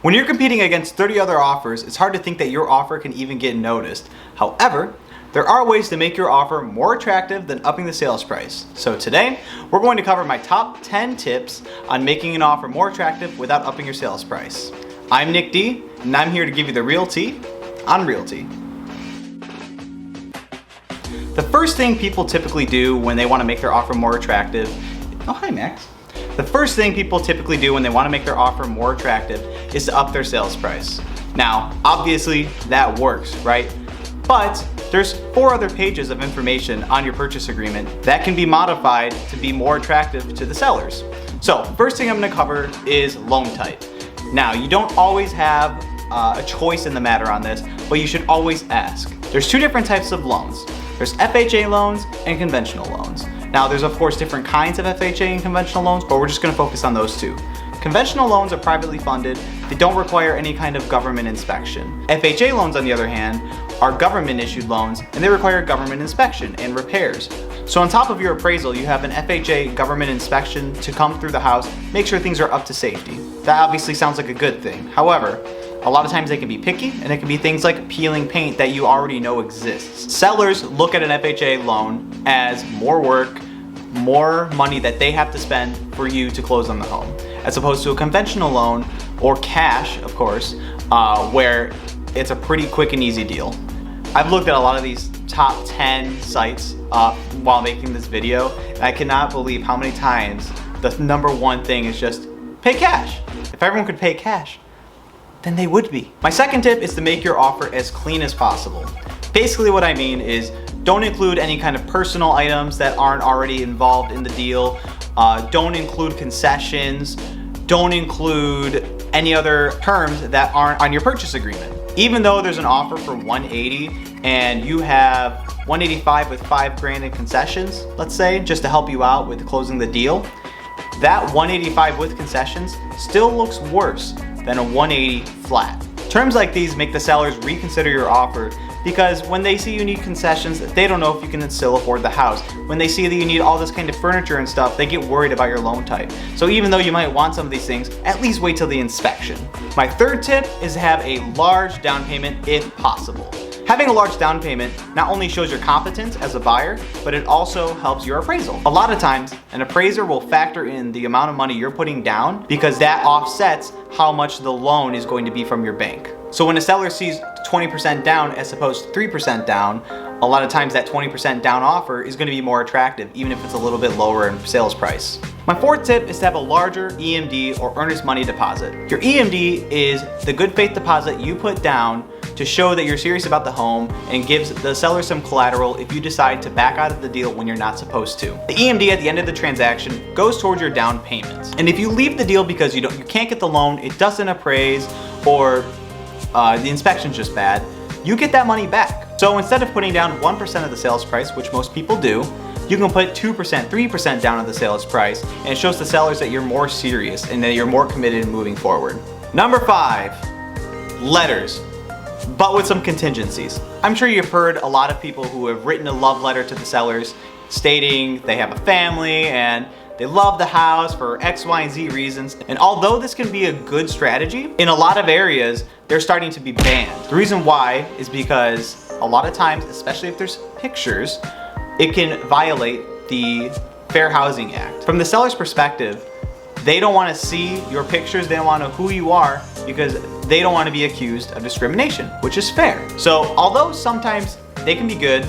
When you're competing against 30 other offers, it's hard to think that your offer can even get noticed. However, there are ways to make your offer more attractive than upping the sales price. So today, we're going to cover my top 10 tips on making an offer more attractive without upping your sales price. I'm Nick D, and I'm here to give you the real tea on realty. The first thing people typically do when they want to make their offer more attractive, oh hi Max. The first thing people typically do when they want to make their offer more attractive is to up their sales price. Now, obviously that works, right? But there's 4 other pages of information on your purchase agreement that can be modified to be more attractive to the sellers. So, first thing I'm going to cover is loan type. Now, you don't always have a choice in the matter on this, but you should always ask. There's 2 different types of loans. There's FHA loans and conventional loans. Now, there's of course different kinds of FHA and conventional loans, but we're just going to focus on those 2. Conventional loans are privately funded. They don't require any kind of government inspection. FHA loans, on the other hand, are government issued loans and they require government inspection and repairs. So on top of your appraisal, you have an FHA government inspection to come through the house, make sure things are up to safety. That obviously sounds like a good thing. However, a lot of times they can be picky, and it can be things like peeling paint that you already know exists. Sellers look at an FHA loan as more work, more money that they have to spend for you to close on the home, as opposed to a conventional loan, or cash, of course, where it's a pretty quick and easy deal. I've looked at a lot of these top 10 sites while making this video, and I cannot believe how many times the number one thing is just pay cash. If everyone could pay cash, then they would be. My second tip is to make your offer as clean as possible. Basically what I mean is don't include any kind of personal items that aren't already involved in the deal. Don't include concessions. Don't include any other terms that aren't on your purchase agreement. Even though there's an offer for $180 and you have $185 with $5,000 in concessions, let's say, just to help you out with closing the deal, that $185 with concessions still looks worse than a $180 flat. Terms like these make the sellers reconsider your offer because when they see you need concessions, they don't know if you can still afford the house. When they see that you need all this kind of furniture and stuff, they get worried about your loan type. So even though you might want some of these things, at least wait till the inspection. My third tip is to have a large down payment if possible. Having a large down payment not only shows your competence as a buyer, but it also helps your appraisal. A lot of times, an appraiser will factor in the amount of money you're putting down because that offsets how much the loan is going to be from your bank. So when a seller sees 20% down as opposed to 3% down, a lot of times that 20% down offer is going to be more attractive, even if it's a little bit lower in sales price. My fourth tip is to have a larger EMD or earnest money deposit. Your EMD is the good faith deposit you put down to show that you're serious about the home and gives the seller some collateral if you decide to back out of the deal when you're not supposed to. The EMD at the end of the transaction goes towards your down payments. And if you leave the deal because you can't get the loan, it doesn't appraise, or the inspection's just bad, you get that money back. So instead of putting down 1% of the sales price, which most people do, you can put 2%, 3% down on the sales price, and it shows the sellers that you're more serious and that you're more committed in moving forward. Number 5, letters, but with some contingencies. I'm sure you've heard a lot of people who have written a love letter to the sellers stating they have a family and they love the house for X, Y, and Z reasons. And although this can be a good strategy, in a lot of areas, they're starting to be banned. The reason why is because a lot of times, especially if there's pictures, it can violate the Fair Housing Act. From the seller's perspective, they don't want to see your pictures, they don't want to know who you are because they don't want to be accused of discrimination, which is fair. So although sometimes they can be good,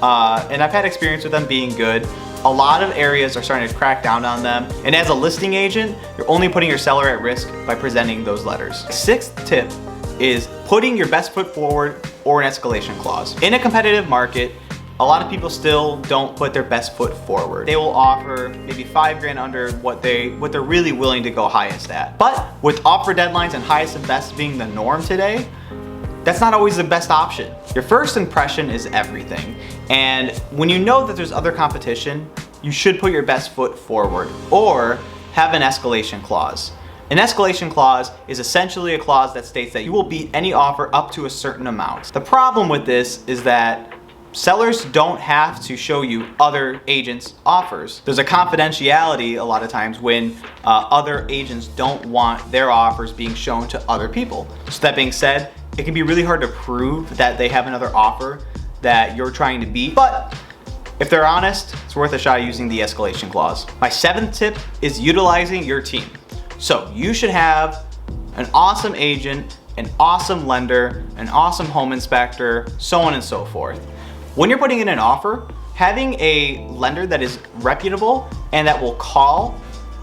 and I've had experience with them being good, a lot of areas are starting to crack down on them. And as a listing agent, you're only putting your seller at risk by presenting those letters. Sixth tip is putting your best foot forward or an escalation clause. In a competitive market, a lot of people still don't put their best foot forward. They will offer maybe $5,000 under what they're really willing to go highest at. But with offer deadlines and highest and best being the norm today, that's not always the best option. Your first impression is everything. And when you know that there's other competition, you should put your best foot forward or have an escalation clause. An escalation clause is essentially a clause that states that you will beat any offer up to a certain amount. The problem with this is that sellers don't have to show you other agents' offers. There's a confidentiality a lot of times when other agents don't want their offers being shown to other people. So that being said, it can be really hard to prove that they have another offer that you're trying to beat, but if they're honest, it's worth a shot using the escalation clause. My 7th tip is utilizing your team. So you should have an awesome agent, an awesome lender, an awesome home inspector, so on and so forth. When you're putting in an offer, having a lender that is reputable and that will call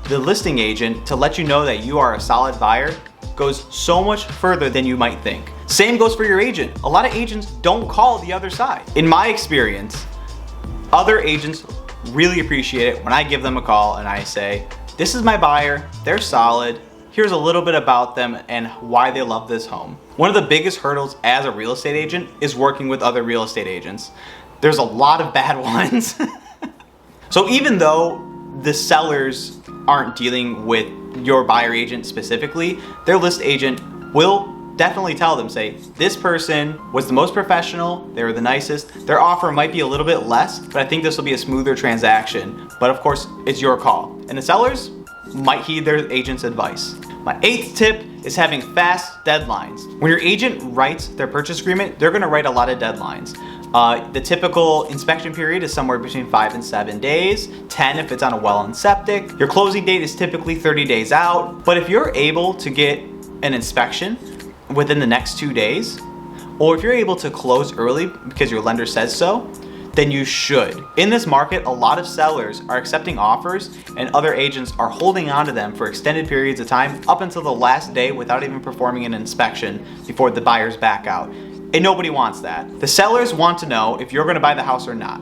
the listing agent to let you know that you are a solid buyer goes so much further than you might think. Same goes for your agent. A lot of agents don't call the other side. In my experience, other agents really appreciate it when I give them a call and I say, this is my buyer, they're solid, here's a little bit about them and why they love this home. One of the biggest hurdles as a real estate agent is working with other real estate agents. There's a lot of bad ones. So even though the sellers aren't dealing with your buyer agent specifically, their list agent will definitely tell them, say, this person was the most professional, they were the nicest, their offer might be a little bit less, but I think this will be a smoother transaction. But of course, it's your call. And the sellers might heed their agent's advice. My 8th tip is having fast deadlines. When your agent writes their purchase agreement, they're gonna write a lot of deadlines. The typical inspection period is somewhere between 5 and 7 days, 10 if it's on a well and septic. Your closing date is typically 30 days out, but if you're able to get an inspection within the next 2 days, or if you're able to close early because your lender says so, then you should. In this market, a lot of sellers are accepting offers and other agents are holding on to them for extended periods of time up until the last day without even performing an inspection before the buyers back out. And nobody wants that. The sellers want to know if you're gonna buy the house or not.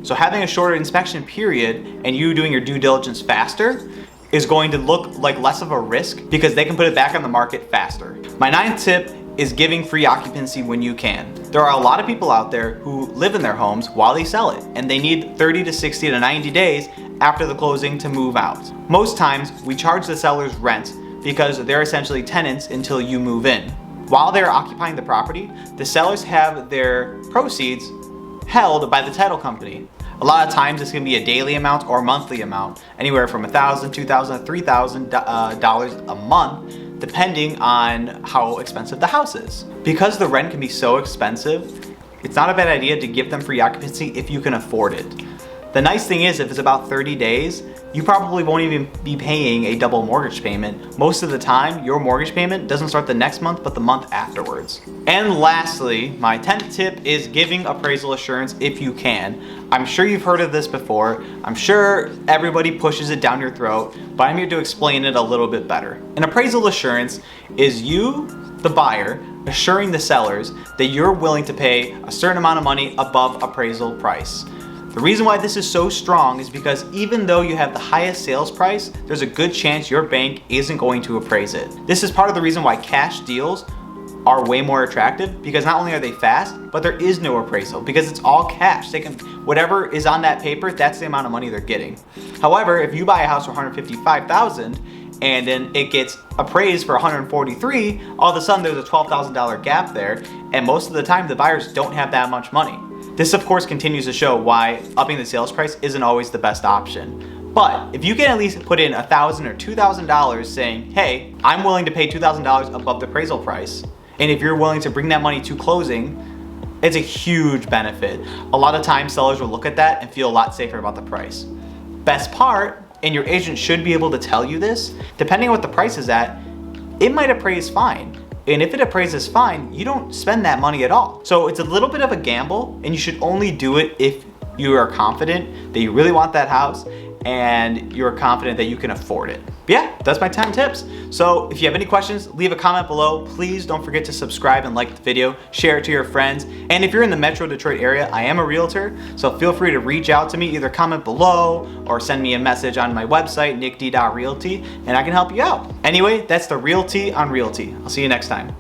So having a shorter inspection period and you doing your due diligence faster is going to look like less of a risk because they can put it back on the market faster. My 9th tip is giving free occupancy when you can. There are a lot of people out there who live in their homes while they sell it, and they need 30 to 60 to 90 days after the closing to move out. Most times, we charge the sellers rent because they're essentially tenants until you move in. While they're occupying the property, the sellers have their proceeds held by the title company. A lot of times this can be a daily amount or monthly amount, anywhere from $1,000, $2,000, $3,000 a month, depending on how expensive the house is. Because the rent can be so expensive, it's not a bad idea to give them free occupancy if you can afford it. The nice thing is if it's about 30 days, you probably won't even be paying a double mortgage payment. Most of the time, your mortgage payment doesn't start the next month, but the month afterwards. And lastly, my 10th tip is giving appraisal assurance if you can. I'm sure you've heard of this before. I'm sure everybody pushes it down your throat, but I'm here to explain it a little bit better. An appraisal assurance is you, the buyer, assuring the sellers that you're willing to pay a certain amount of money above appraisal price. The reason why this is so strong is because even though you have the highest sales price, there's a good chance your bank isn't going to appraise it. This is part of the reason why cash deals are way more attractive, because not only are they fast, but there is no appraisal because it's all cash. They can, whatever is on that paper, that's the amount of money they're getting. However, if you buy a house for $155,000 and then it gets appraised for $143,000, all of a sudden there's a $12,000 gap there, and most of the time the buyers don't have that much money. This of course continues to show why upping the sales price isn't always the best option. But if you can at least put in $1,000 or $2,000 saying, hey, I'm willing to pay $2,000 above the appraisal price, and if you're willing to bring that money to closing, it's a huge benefit. A lot of times sellers will look at that and feel a lot safer about the price. Best part, and your agent should be able to tell you this, depending on what the price is at, it might appraise fine. And if it appraises fine, you don't spend that money at all. So it's a little bit of a gamble, and you should only do it if you are confident that you really want that house and you're confident that you can afford it. But yeah, that's my 10 tips. So if you have any questions, leave a comment below. Please don't forget to subscribe and like the video, share it to your friends. And if you're in the Metro Detroit area, I am a realtor, so feel free to reach out to me, either comment below or send me a message on my website, nickd.realty, and I can help you out. Anyway, that's the Realty on Realty. I'll see you next time.